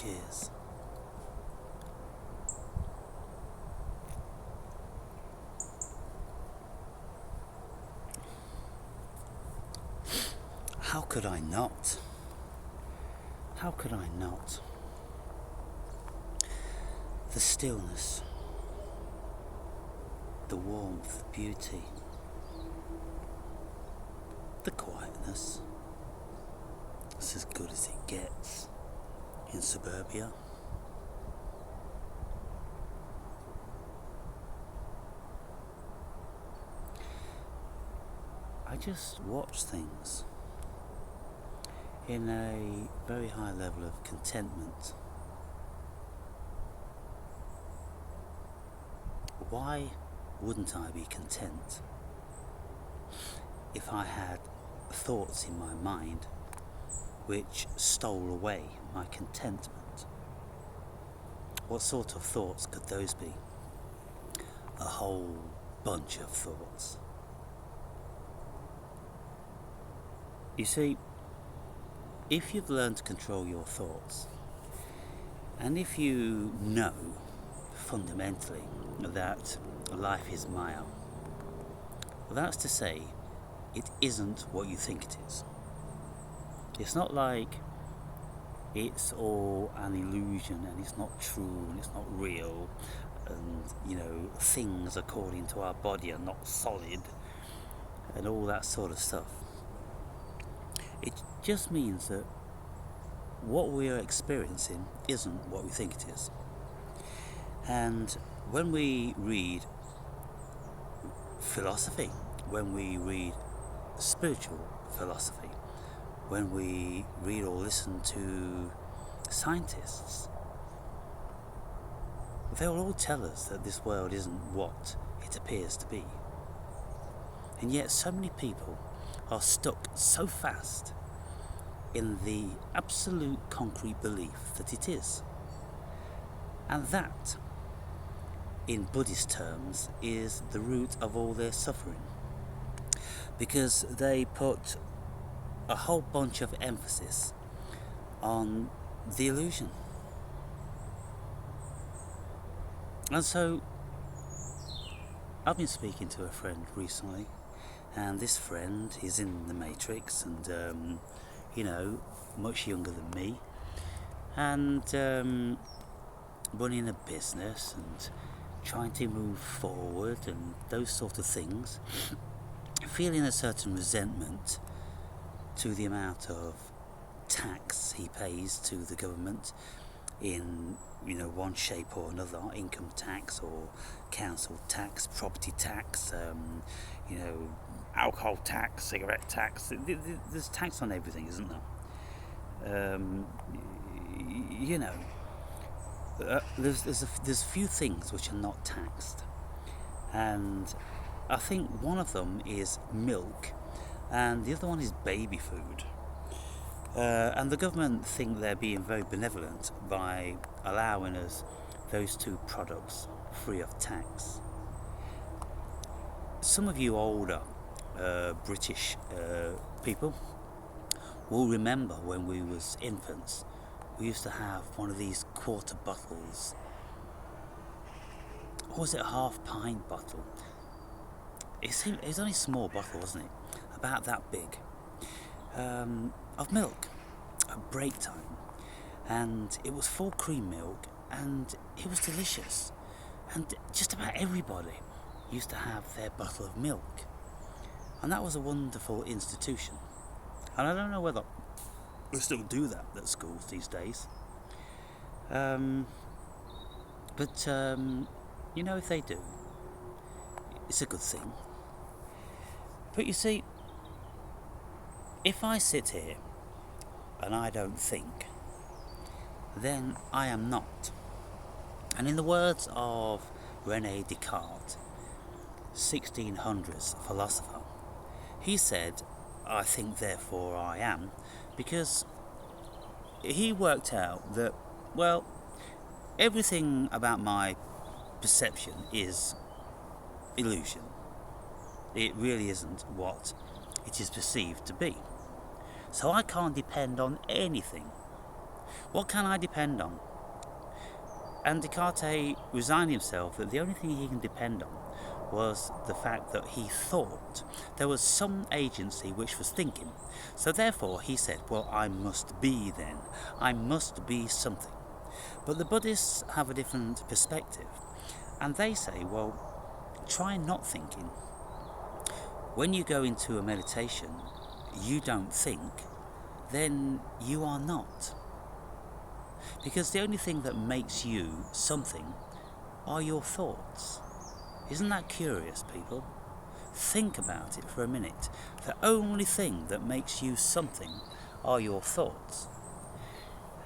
Cheers. How could I not? How could I not? The stillness, the warmth, the beauty, the quietness. It's as good as it gets in suburbia. I just watch things in a very high level of contentment. Why wouldn't I be content if I had thoughts in my mind which stole away my contentment? What sort of thoughts could those be? A whole bunch of thoughts. You see, if you've learned to control your thoughts, and if you know fundamentally that life is Maya, well, that's to say, it isn't what you think it is. It's not like it's all an illusion and it's not true and it's not real, and things according to our body are not solid and all that sort of stuff. It just means that what we are experiencing isn't what we think it is. And when we read philosophy, when we read spiritual philosophy, when we read or listen to scientists, they'll all tell us that this world isn't what it appears to be. And yet so many people are stuck so fast in the absolute concrete belief that it is. And that, in Buddhist terms, is the root of all their suffering. Because they put a whole bunch of emphasis on the illusion. And so, I've been speaking to a friend recently, and this friend is in the Matrix and, much younger than me, and running a business and trying to move forward and those sort of things, feeling a certain resentment to the amount of tax he pays to the government in one shape or another, income tax or council tax, property tax, alcohol tax, cigarette tax. There's tax on everything, isn't there? There's few things which are not taxed, and I think one of them is milk, and the other one is baby food. And the government think they're being very benevolent by allowing us those two products free of tax. Some of you older British people will remember when we was infants, we used to have one of these quarter bottles, or was it a half pint bottle? It was only a small bottle, wasn't it? About that big, of milk at break time, and it was full cream milk, and it was delicious, and just about everybody used to have their bottle of milk, and that was a wonderful institution. And I don't know whether we still do that at schools these days, but if they do, it's a good thing. But you see, if I sit here and I don't think, then I am not. And in the words of René Descartes, 1600s philosopher, he said, "I think, therefore I am," because he worked out that, well, everything about my perception is illusion. It really isn't what it is perceived to be. So I can't depend on anything What can I depend on? And Descartes resigned himself that the only thing he can depend on was the fact that he thought there was some agency which was thinking. So therefore he said, well, I must be then. I must be something. But the Buddhists have a different perspective. And they say, well, try not thinking. When you go into a meditation, you don't think, then you are not. Because the only thing that makes you something are your thoughts. Isn't that curious, people? Think about it for a minute. The only thing that makes you something are your thoughts.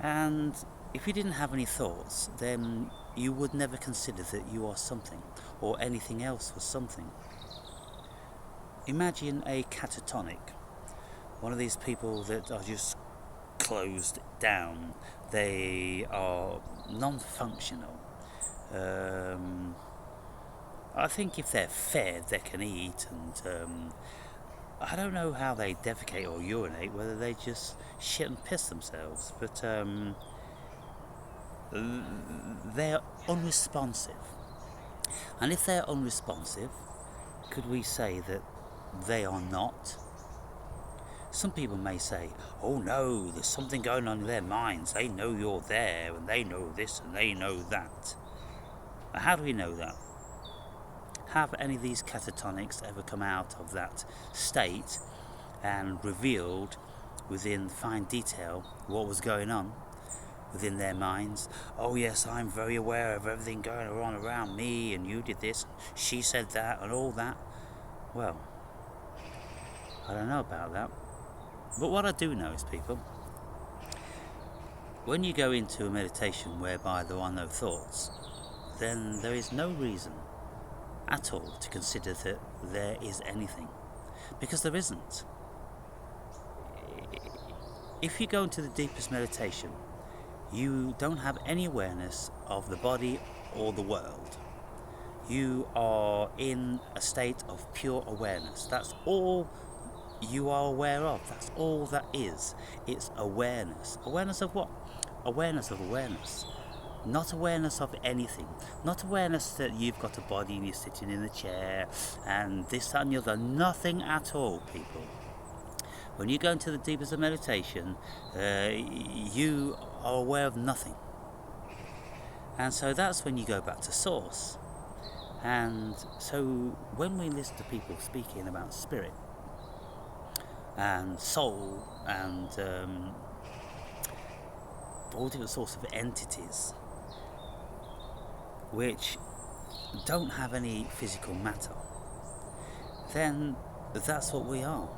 And if you didn't have any thoughts, then you would never consider that you are something, or anything else was something. Imagine a catatonic, one of these people that are just closed down. They are non-functional. I think if they're fed, they can eat, and I don't know how they defecate or urinate, whether they just shit and piss themselves, but they're unresponsive. And if they're unresponsive, could we say that they are not? Some people may say, oh no, there's something going on in their minds. They know you're there, and they know this, and they know that. How do we know that? Have any of these catatonics ever come out of that state and revealed within fine detail what was going on within their minds? Oh yes, I'm very aware of everything going on around me, and you did this, she said that, and all that. Well, I don't know about that. But what I do know is, people, when you go into a meditation whereby there are no thoughts, then there is no reason at all to consider that there is anything, because there isn't. If you go into the deepest meditation, you don't have any awareness of the body or the world. You are in a state of pure awareness. That's all you are aware of. That's all that is. It's awareness. Awareness of what? Awareness of awareness. Not awareness of anything. Not awareness that you've got a body and you're sitting in a chair and this, that and the other. Nothing at all, people. When you go into the deepest of meditation, you are aware of nothing. And so that's when you go back to source. And so when we listen to people speaking about spirit and soul and all different sorts of entities which don't have any physical matter, then that's what we are.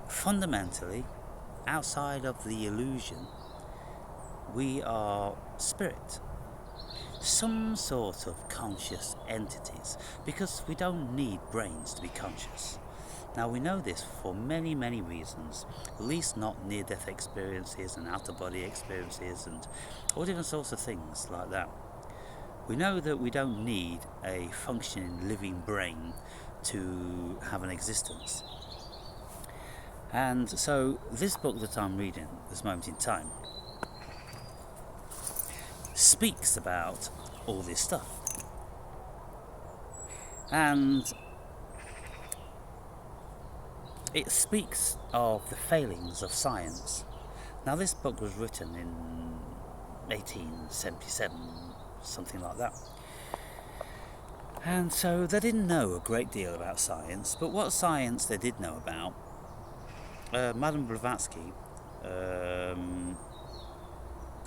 Fundamentally, outside of the illusion, we are spirit, some sort of conscious entities, because we don't need brains to be conscious. Now we know this for many, many reasons, at least not near-death experiences and out-of-body experiences and all different sorts of things like that. We know that we don't need a functioning, living brain to have an existence. And so this book that I'm reading at this moment in time speaks about all this stuff. And it speaks of the failings of science. Now this book was written in 1877, something like that. And so they didn't know a great deal about science, but what science they did know about, Madame Blavatsky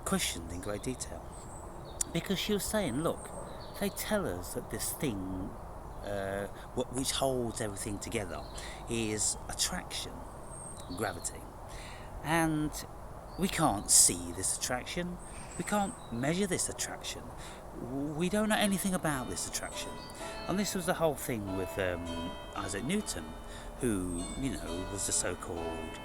questioned in great detail. Because she was saying, look, they tell us that this thing which holds everything together is attraction, gravity. And we can't see this attraction. We can't measure this attraction. We don't know anything about this attraction. And this was the whole thing with Isaac Newton, who, was the so-called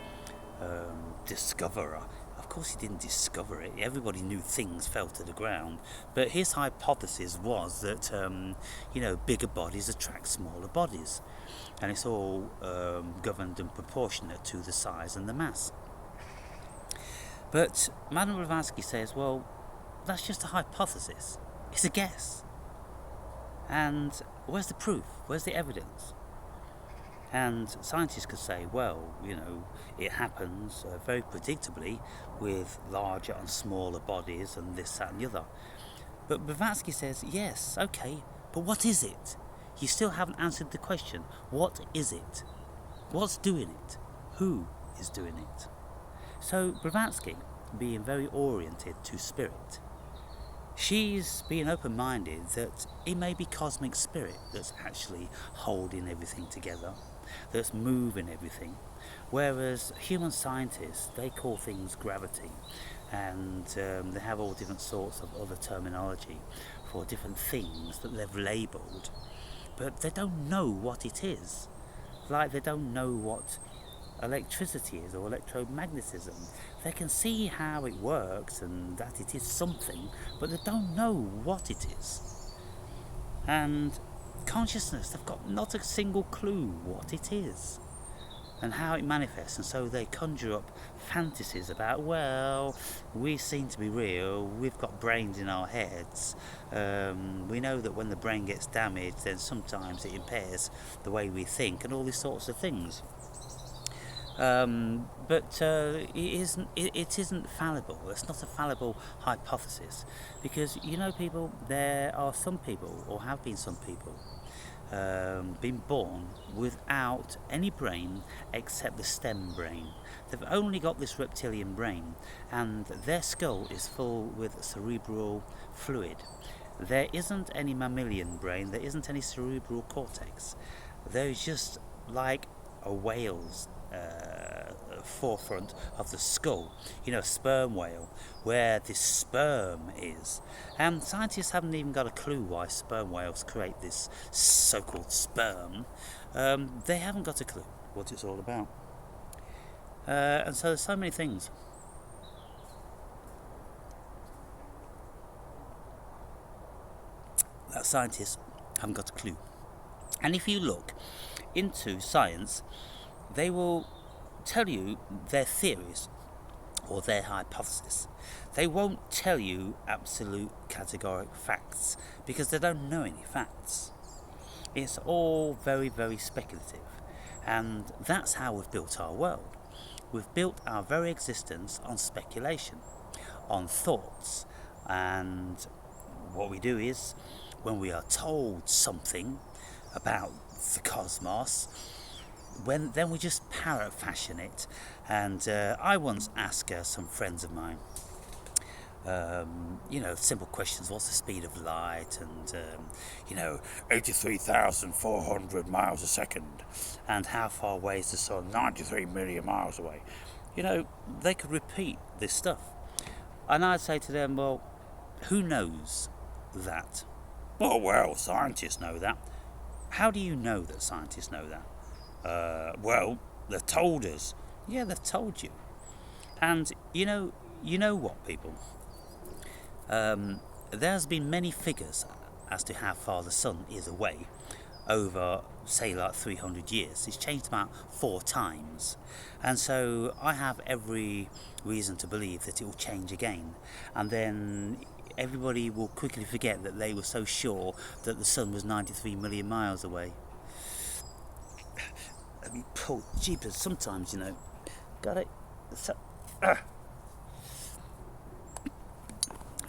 discoverer. Of course he didn't discover it. Everybody knew things fell to the ground. But his hypothesis was that, bigger bodies attract smaller bodies. And it's all governed and proportionate to the size and the mass. But Madame Blavatsky says, well, that's just a hypothesis. It's a guess. And where's the proof? Where's the evidence? And scientists could say, well, it happens very predictably with larger and smaller bodies and this, that and the other. But Blavatsky says, yes, okay, but what is it? You still haven't answered the question. What is it? What's doing it? Who is doing it? So Blavatsky, being very oriented to spirit, she's being open-minded that it may be cosmic spirit that's actually holding everything together, that's moving everything, whereas human scientists, they call things gravity, and they have all different sorts of other terminology for different things that they've labelled, but they don't know what it is. Like they don't know what electricity is or electromagnetism. They can see how it works and that it is something, but they don't know what it is. And consciousness, they've got not a single clue what it is and how it manifests, and so they conjure up fantasies about, well, we seem to be real, we've got brains in our heads, we know that when the brain gets damaged then sometimes it impairs the way we think, and all these sorts of things. But it isn't fallible. It's not a fallible hypothesis, because people, there are some people, or have been some people, been born without any brain except the stem brain. They've only got this reptilian brain, and their skull is full with cerebral fluid. There isn't any mammalian brain, there isn't any cerebral cortex. There's just like a whale's forefront of the skull, sperm whale, where this sperm is. And scientists haven't even got a clue why sperm whales create this so-called sperm. They haven't got a clue what it's all about. And so there's so many things. That scientists haven't got a clue. And if you look into science, they will tell you their theories or their hypothesis. They won't tell you absolute categoric facts, because they don't know any facts. It's all very, very speculative, and that's how we've built our world. We've built our very existence on speculation, on thoughts, and what we do is, when we are told something about the cosmos, then we just parrot fashion it. And I once asked some friends of mine, simple questions. What's the speed of light? And 83,400 miles a second. And how far away is the sun? 93 million miles away. They could repeat this stuff. And I'd say to them, well, who knows that? Oh, well, scientists know that. How do you know that scientists know that? Well, they've told us. Yeah, they've told you. And you know what, people? There's been many figures as to how far the sun is away over, say, like 300 years. It's changed about 4 times. And so I have every reason to believe that it will change again. And then everybody will quickly forget that they were so sure that the sun was 93 million miles away. I mean, poor jeepers, sometimes, got it.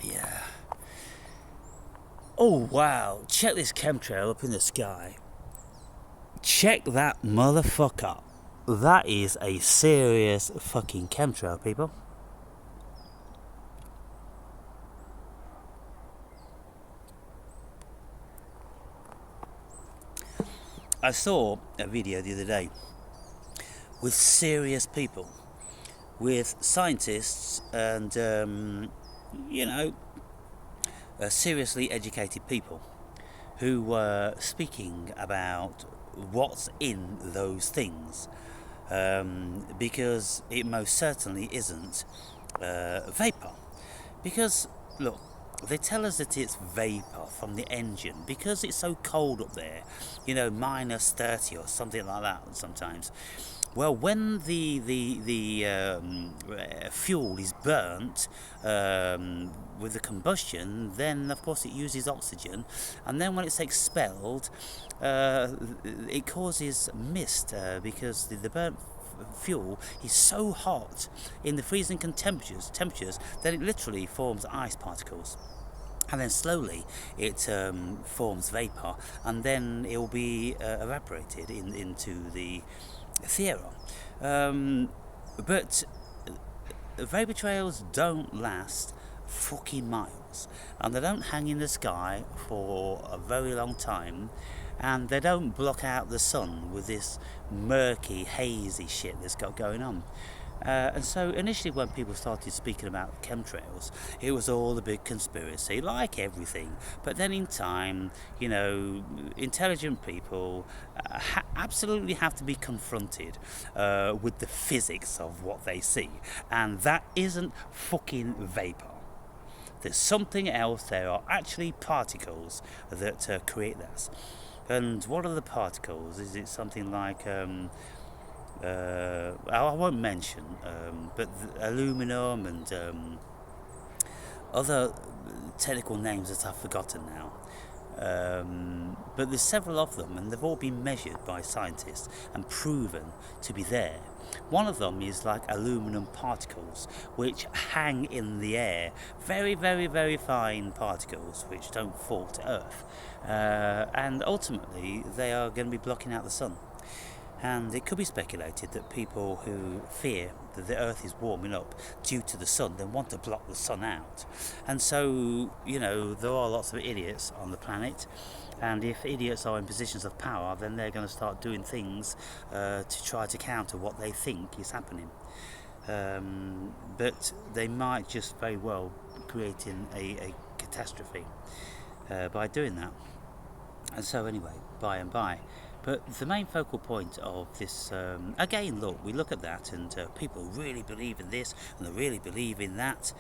Yeah. Oh, wow. Check this chemtrail up in the sky. Check that motherfucker. That is a serious fucking chemtrail, people. I saw a video the other day with serious people, with scientists and, seriously educated people who were speaking about what's in those things, because it most certainly isn't vapor. Because, look, they tell us that it's vapor from the engine because it's so cold up there, minus 30 or something like that sometimes. Well, when fuel is burnt with the combustion, then of course it uses oxygen, and then when it's expelled, uh, it causes mist because the burnt fuel is so hot in the freezing temperatures that it literally forms ice particles. And then slowly it forms vapor, and then it will be evaporated into the theatre. Um, but vapor trails don't last fucking miles, and they don't hang in the sky for a very long time, and they don't block out the sun with this murky, hazy shit that's got going on. And so initially when people started speaking about chemtrails, it was all a big conspiracy, like everything. But then in time, intelligent people absolutely have to be confronted with the physics of what they see. And that isn't fucking vapor. There's something else. There are actually particles that create this. And what are the particles? Is it something like... I won't mention, but aluminum and other technical names that I've forgotten now. But there's several of them, and they've all been measured by scientists and proven to be there. One of them is like aluminum particles, which hang in the air. Very, very, very fine particles which don't fall to Earth. And ultimately, they are going to be blocking out the sun. And it could be speculated that people who fear that the Earth is warming up due to the sun then want to block the sun out. And so, there are lots of idiots on the planet, and if idiots are in positions of power, then they're going to start doing things to try to counter what they think is happening. But they might just very well creating a catastrophe by doing that. And so anyway, by and by. But the main focal point of this, again, look, we look at that, and people really believe in this, and they really believe in that.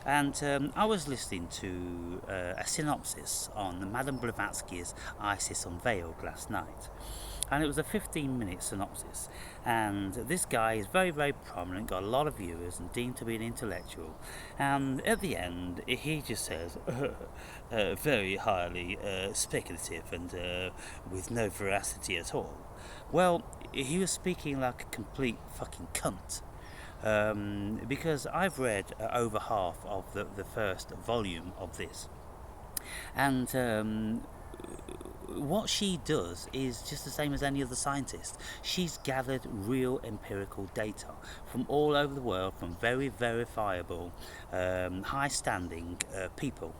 And I was listening to a synopsis on Madame Blavatsky's ISIS Unveiled last night. And it was a 15-minute synopsis. And this guy is very, very prominent, got a lot of viewers, and deemed to be an intellectual. And at the end, he just says, very highly speculative and with no veracity at all. Well, he was speaking like a complete fucking cunt. Because I've read over half of the first volume of this. And what she does is just the same as any other scientist. She's gathered real empirical data from all over the world, from very verifiable, high-standing people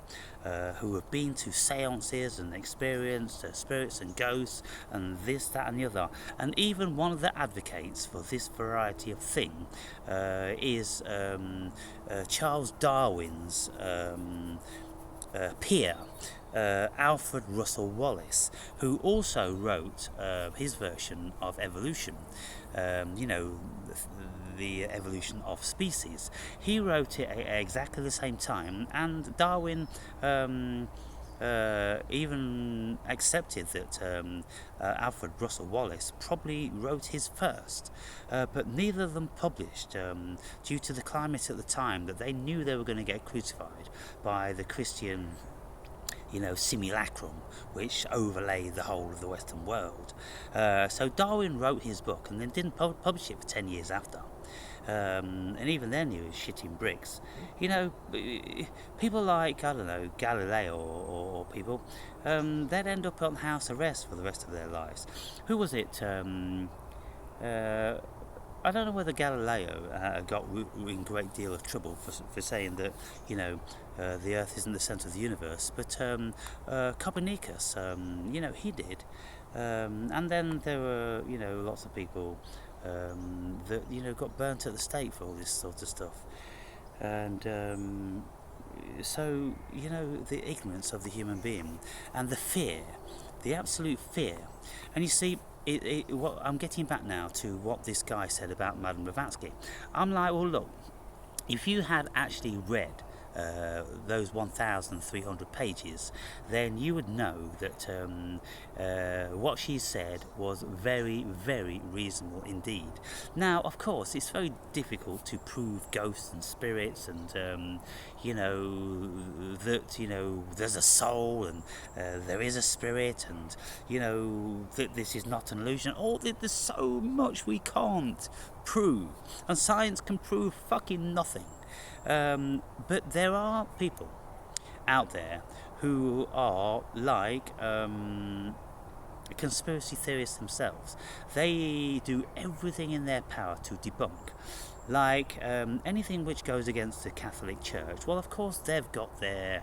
who have been to seances and experienced spirits and ghosts and this, that and the other. And even one of the advocates for this variety of thing is Charles Darwin's peer, Alfred Russel Wallace, who also wrote his version of evolution, the evolution of species. He wrote it at exactly the same time, and Darwin even accepted that Alfred Russel Wallace probably wrote his first, but neither of them published due to the climate at the time, that they knew they were going to get crucified by the Christian simulacrum which overlaid the whole of the Western world. So Darwin wrote his book and then didn't publish it for 10 years after. And even then he was shitting bricks. People like, I don't know, Galileo or people, they'd end up on house arrest for the rest of their lives. Who was it? I don't know whether Galileo got in a great deal of trouble for saying that, the Earth isn't the centre of the universe, but Copernicus, he did. And then there were, lots of people that, got burnt at the stake for all this sort of stuff. And so, the ignorance of the human being and the fear, the absolute fear. And you see, what I'm getting back now to what this guy said about Madame Blavatsky. I'm like, well, look, if you had actually read those 1,300 pages, then you would know that what she said was very, very reasonable indeed. Now, of course, it's very difficult to prove ghosts and spirits and that there's a soul and there is a spirit and that this is not an illusion. There's so much we can't prove, and science can prove fucking nothing. But there are people out there who are like conspiracy theorists themselves. They do everything in their power to debunk. Like anything which goes against the Catholic Church, well, of course, they've got their,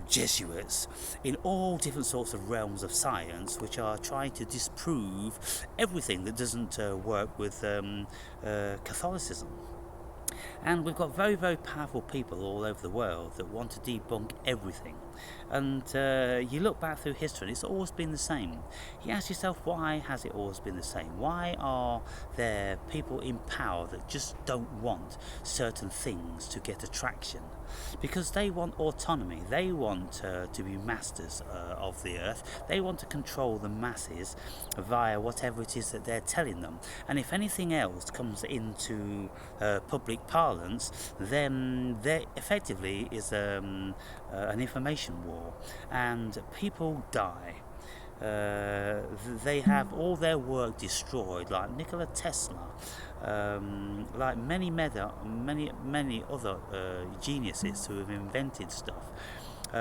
Jesuits in all different sorts of realms of science, which are trying to disprove everything that doesn't work with Catholicism. And we've got very, very powerful people all over the world that want to debunk everything. And you look back through history and it's always been the same. You ask yourself, why has it always been the same? Why are there people in power that just don't want certain things to get attraction? Because they want autonomy. They want to be masters of the earth. They want to control the masses via whatever it is that they're telling them. And if anything else comes into public parlance, then there effectively is an information war, and people die. They have all their work destroyed, like Nikola Tesla, like many other geniuses who have invented stuff, who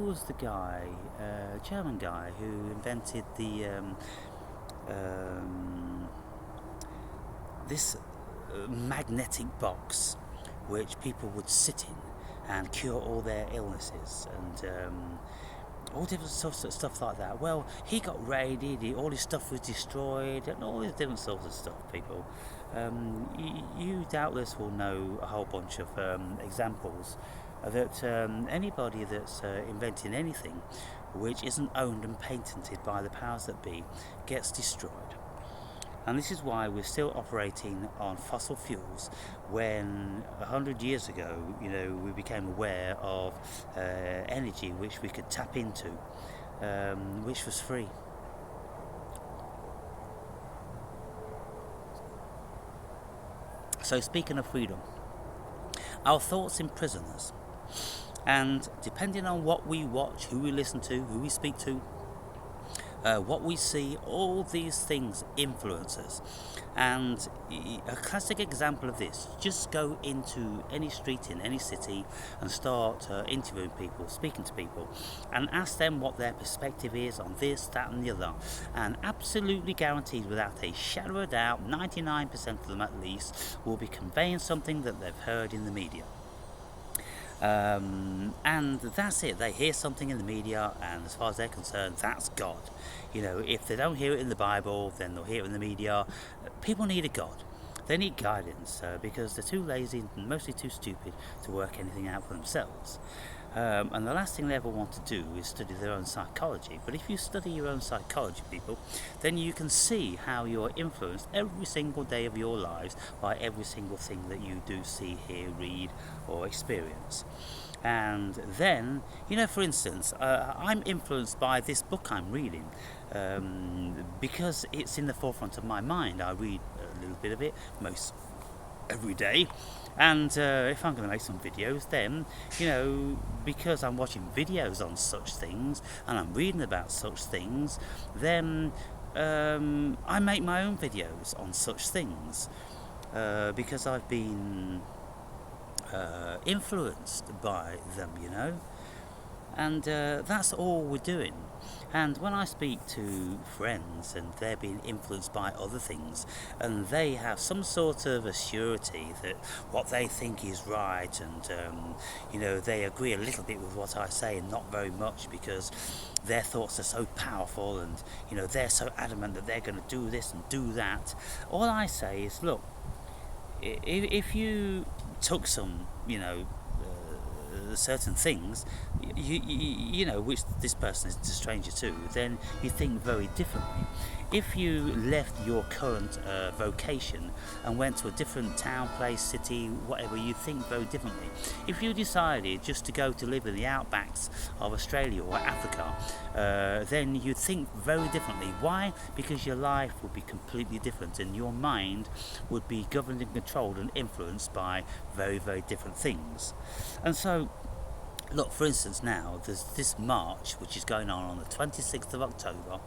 was the guy, German guy who invented the this magnetic box which people would sit in and cure all their illnesses and all different sorts of stuff like that. Well, he got raided, all his stuff was destroyed, and all these different sorts of stuff, people. You doubtless will know a whole bunch of examples that anybody that's inventing anything which isn't owned and patented by the powers that be gets destroyed. And this is why we're still operating on fossil fuels when 100 years ago, we became aware of energy which we could tap into, which was free. So speaking of freedom, our thoughts imprison us. And depending on what we watch, who we listen to, who we speak to, what we see, all these things influence us. And a classic example of this, just go into any street in any city and start interviewing people, speaking to people, and ask them what their perspective is on this, that and the other. And absolutely guaranteed, without a shadow of a doubt, 99% of them at least will be conveying something that they've heard in the media. And that's it. They hear something in the media, and as far as they're concerned, that's God. If they don't hear it in the Bible, then they'll hear it in the media. People need a God. They need guidance because they're too lazy and mostly too stupid to work anything out for themselves. And the last thing they ever want to do is study their own psychology. But if you study your own psychology, people, then you can see how you're influenced every single day of your lives by every single thing that you do see, hear, read, or experience. And then, for instance, I'm influenced by this book I'm reading because it's in the forefront of my mind. I read a little bit of it most every day. And if I'm going to make some videos, then, because I'm watching videos on such things and I'm reading about such things, then I make my own videos on such things because I've been influenced by them, and that's all we're doing. And when I speak to friends and they're being influenced by other things and they have some sort of a surety that what they think is right and they agree a little bit with what I say and not very much because their thoughts are so powerful and they're so adamant that they're going to do this and do that, all I say is, look, if you took some certain things which this person is a stranger to, then you think very differently. if you left your current vocation and went to a different town, place, city, whatever, you think very differently. If you decided just to go to live in the outbacks of Australia or Africa, then you think very differently. Why? Because your life would be completely different, and your mind would be governed and controlled and influenced by very, very different things. And so, look, for instance, now there's this march which is going on the 26th of October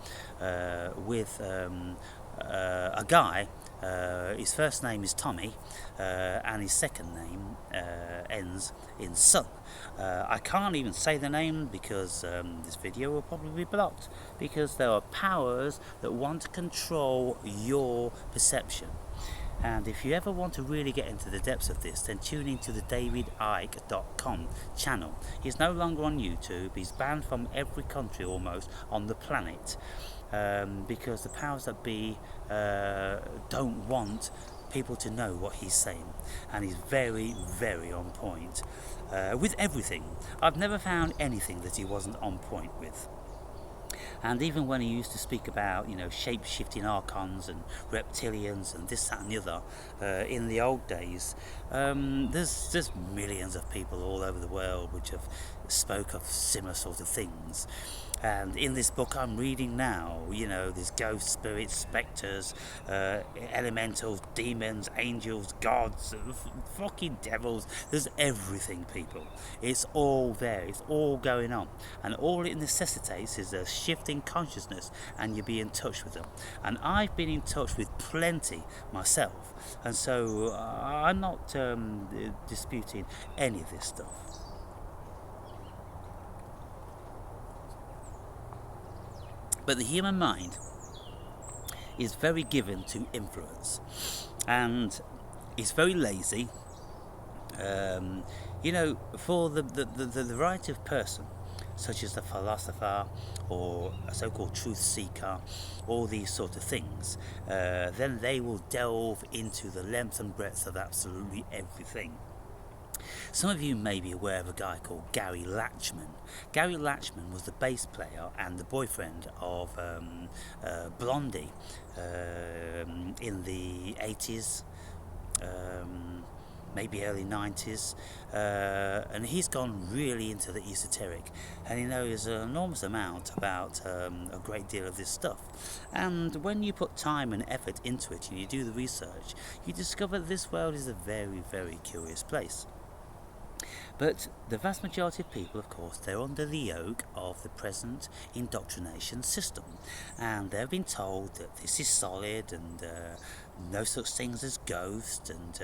with a guy. His first name is Tommy, and his second name ends in Son. I can't even say the name because this video will probably be blocked, because there are powers that want to control your perception. And if you ever want to really get into the depths of this, then tune into the davidicke.com channel. He's no longer on YouTube. He's banned from every country almost on the planet, because the powers that be don't want people to know what he's saying. And he's very, very on point with everything. I've never found anything that he wasn't on point with. And even when he used to speak about, shape-shifting archons and reptilians and this, that and the other, in the old days, there's millions of people all over the world which have spoke of similar sort of things. And in this book I'm reading now, there's ghosts, spirits, spectres, elementals, demons, angels, gods, fucking devils. There's everything, people. It's all there. It's all going on. And all it necessitates is a shift in consciousness, and you'll be in touch with them. And I've been in touch with plenty myself. And so I'm not disputing any of this stuff. But the human mind is very given to influence, and it's very lazy. For the right of person, such as the philosopher or a so-called truth seeker, all these sort of things, then they will delve into the length and breadth of absolutely everything. Some of you may be aware of a guy called Gary Latchman. Gary Latchman was the bass player and the boyfriend of Blondie in the 80s, maybe early 90s, and he's gone really into the esoteric, and he knows an enormous amount about a great deal of this stuff. And when you put time and effort into it and you do the research, you discover that this world is a very, very curious place. But the vast majority of people, of course, they're under the yoke of the present indoctrination system, and they've been told that this is solid and no such things as ghosts, and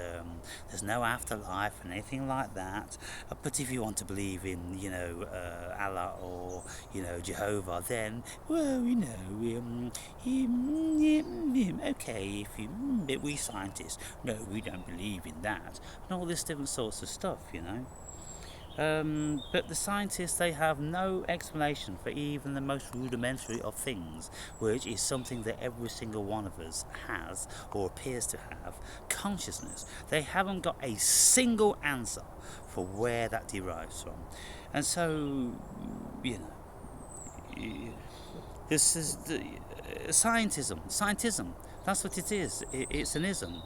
there's no afterlife and anything like that. But if you want to believe in, Allah or, Jehovah, then, well, okay, but we scientists, no, we don't believe in that, and all this different sorts of stuff, But the scientists, they have no explanation for even the most rudimentary of things, which is something that every single one of us has, or appears to have, consciousness. They haven't got a single answer for where that derives from. And so, this is the scientism. That's what it is. It's an ism.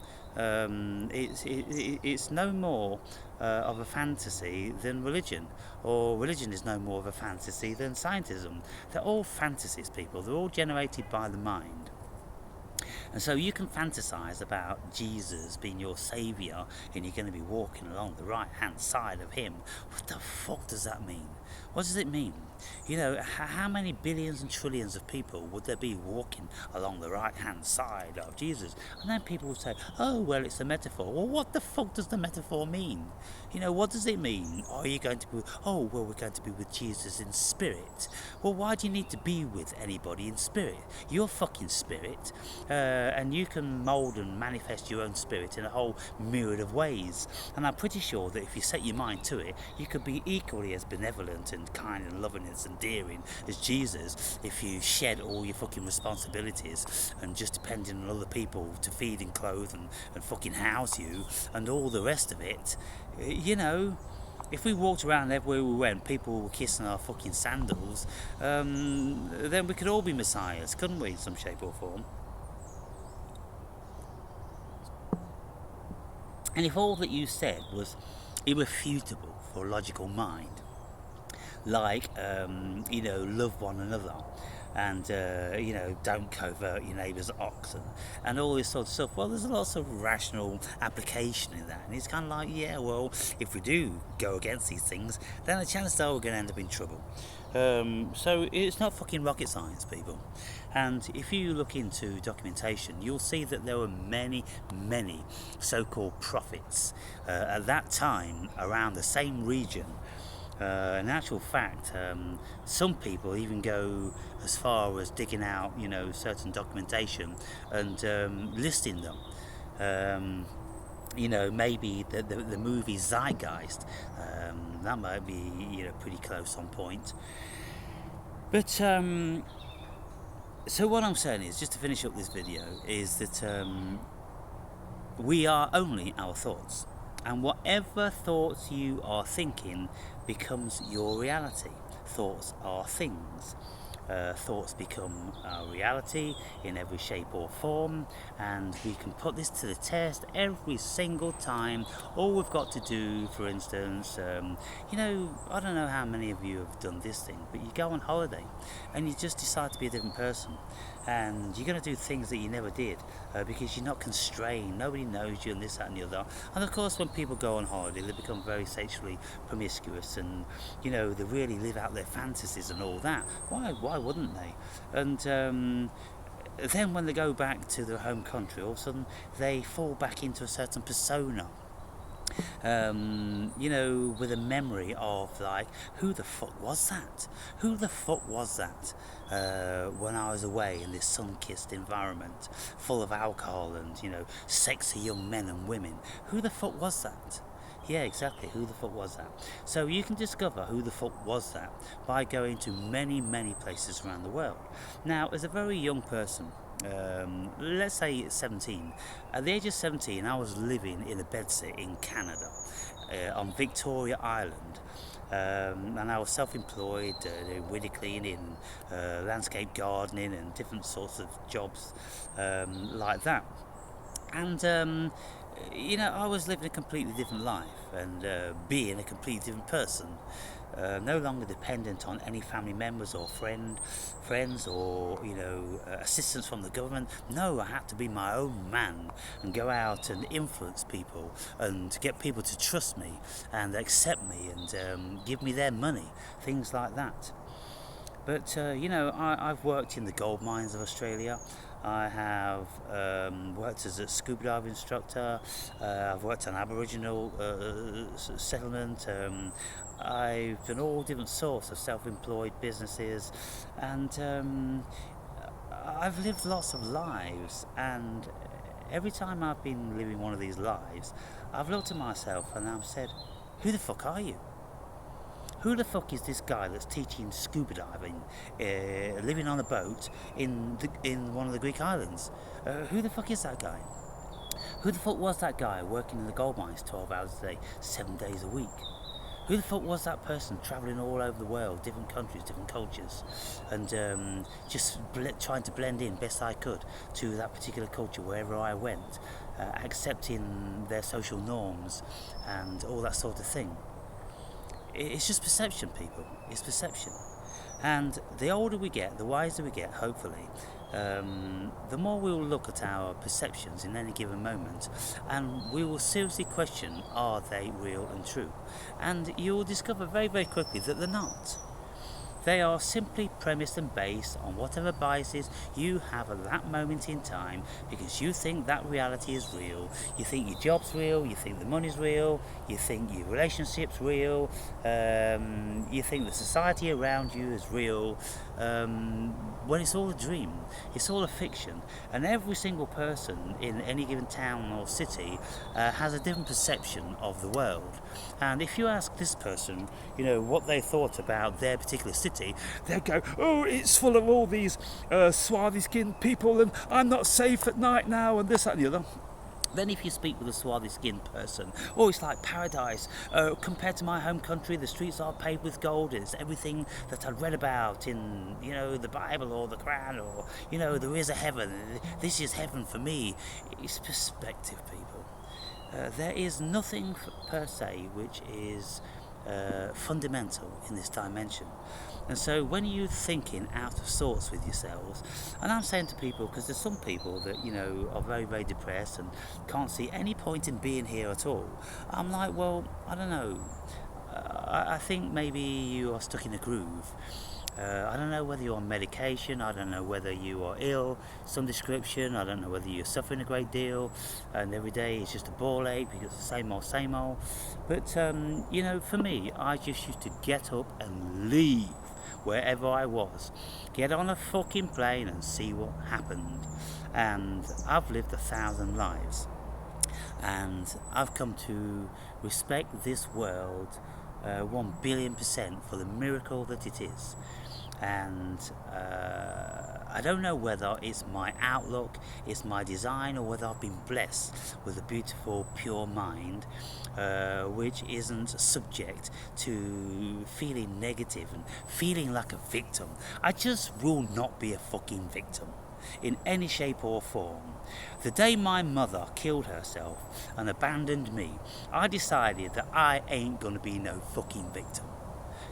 It's no more of a fantasy than religion, or religion is no more of a fantasy than scientism. They're all fantasies, people. They're all generated by the mind. And so you can fantasize about Jesus being your saviour, and you're going to be walking along the right hand side of him. What the fuck does that mean? What does it mean? How many billions and trillions of people would there be walking along the right hand side of Jesus? And then people would say, oh, well, it's a metaphor. Well, what the fuck does the metaphor mean? What does it mean? Are you going to be, oh, well, we're going to be with Jesus in spirit. Well, why do you need to be with anybody in spirit? You're fucking spirit, and you can mould and manifest your own spirit in a whole myriad of ways. And I'm pretty sure that if you set your mind to it, you could be equally as benevolent and kind and loving and endearing as Jesus, if you shed all your fucking responsibilities and just depending on other people to feed and clothe and fucking house you and all the rest of it. if we walked around everywhere we went, people were kissing our fucking sandals, then we could all be messiahs, couldn't we, in some shape or form? And if all that you said was irrefutable for a logical mind, like, love one another, and don't covert your neighbour's ox, and all this sort of stuff. Well, there's lots of rational application in that, and it's kind of like, yeah, well, if we do go against these things, then the chances are we're going to end up in trouble. So it's not fucking rocket science, people. And if you look into documentation, you'll see that there were many, many so-called prophets at that time around the same region. In actual fact, some people even go as far as digging out, certain documentation and listing them. Maybe the movie Zeitgeist, that might be, pretty close on point. But so what I'm saying is, just to finish up this video, is that we are only our thoughts. And whatever thoughts you are thinking becomes your reality. Thoughts are things. Thoughts become our reality in every shape or form, and we can put this to the test every single time. All we've got to do, for instance, I don't know how many of you have done this thing, but you go on holiday and you just decide to be a different person, and you're going to do things that you never did because you're not constrained, nobody knows you, and this, that and the other. And of course, when people go on holiday, they become very sexually promiscuous, and they really live out their fantasies and all that. Why wouldn't they? And then when they go back to their home country, all of a sudden they fall back into a certain persona, with a memory of, like, who the fuck was that? Who the fuck was that when I was away in this sun-kissed environment full of alcohol and, sexy young men and women? Who the fuck was that? Yeah, exactly. Who the fuck was that? So you can discover who the fuck was that by going to many, many places around the world. Now, as a very young person, let's say 17, at the age of 17, I was living in a bedsit in Canada, on Victoria Island. And I was self-employed, doing window cleaning, landscape gardening, and different sorts of jobs like that. And I was living a completely different life and being a completely different person. No longer dependent on any family members or friends or assistance from the government. No, I had to be my own man and go out and influence people and get people to trust me and accept me and give me their money, things like that. But I've worked in the gold mines of Australia. I have worked as a scuba dive instructor. I've worked on Aboriginal settlement. I've done all different sorts of self-employed businesses, and I've lived lots of lives. And every time I've been living one of these lives, I've looked at myself and I've said, "Who the fuck are you? Who the fuck is this guy that's teaching scuba diving, living on a boat in one of the Greek islands? Who the fuck is that guy? Who the fuck was that guy working in the gold mines 12 hours a day, 7 days a week? Who the fuck was that person travelling all over the world, different countries, different cultures, and just trying to blend in best I could to that particular culture wherever I went, accepting their social norms and all that sort of thing?" It's just perception, people. It's perception. And the older we get, the wiser we get, hopefully, the more we will look at our perceptions in any given moment, and we will seriously question, are they real and true? And you will discover very, very quickly that they're not. They are simply premised and based on whatever biases you have at that moment in time, because you think that reality is real. You think your job's real, you think the money's real, you think your relationship's real, you think the society around you is real, when it's all a dream, it's all a fiction. And every single person in any given town or city has a different perception of the world. And if you ask this person, what they thought about their particular city, they'll go, "Oh, it's full of all these swarthy skinned people, and I'm not safe at night now," and this, that and the other. Then if you speak with a swarthy skinned person, oh, it's like paradise. Compared to my home country, the streets are paved with gold. It's everything that I'd read about in, the Bible or the Quran, or, there is a heaven. This is heaven for me. It's perspective, people. There is nothing per se which is fundamental in this dimension. And so when you're thinking out of sorts with yourselves, and I'm saying to people, because there's some people that, are very, very depressed and can't see any point in being here at all. I'm like, well, I don't know. I think maybe you are stuck in a groove. I don't know whether you're on medication, I don't know whether you are ill, some description, I don't know whether you're suffering a great deal, and every day is just a ball ache because it's the same old. But, for me, I just used to get up and leave wherever I was. Get on a fucking plane and see what happened. And I've lived 1,000 lives. And I've come to respect this world 1 billion% for the miracle that it is. And I don't know whether it's my outlook, it's my design, or whether I've been blessed with a beautiful, pure mind, which isn't subject to feeling negative and feeling like a victim. I just will not be a fucking victim in any shape or form. The day my mother killed herself and abandoned me, I decided that I ain't gonna be no fucking victim.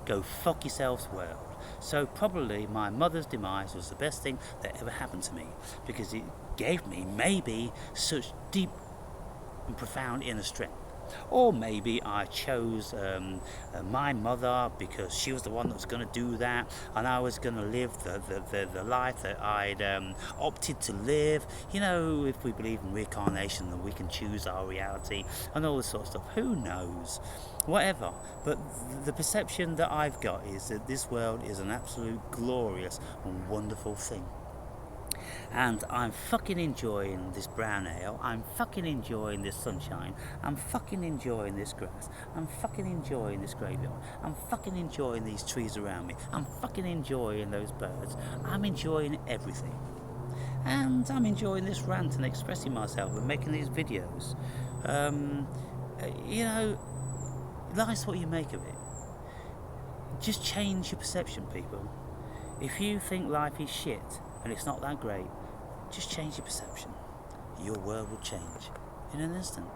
Go fuck yourselves, world. So probably my mother's demise was the best thing that ever happened to me, because it gave me maybe such deep and profound inner strength. Or maybe I chose my mother because she was the one that was going to do that, and I was going to live the life that I'd opted to live. If we believe in reincarnation, then we can choose our reality and all this sort of stuff. Who knows? Whatever. But the perception that I've got is that this world is an absolute glorious and wonderful thing. And I'm fucking enjoying this brown ale, I'm fucking enjoying this sunshine, I'm fucking enjoying this grass, I'm fucking enjoying this graveyard, I'm fucking enjoying these trees around me, I'm fucking enjoying those birds, I'm enjoying everything. And I'm enjoying this rant and expressing myself and making these videos. Life's what you make of it. Just change your perception, people. If you think life is shit and it's not that great, just change your perception. Your world will change in an instant.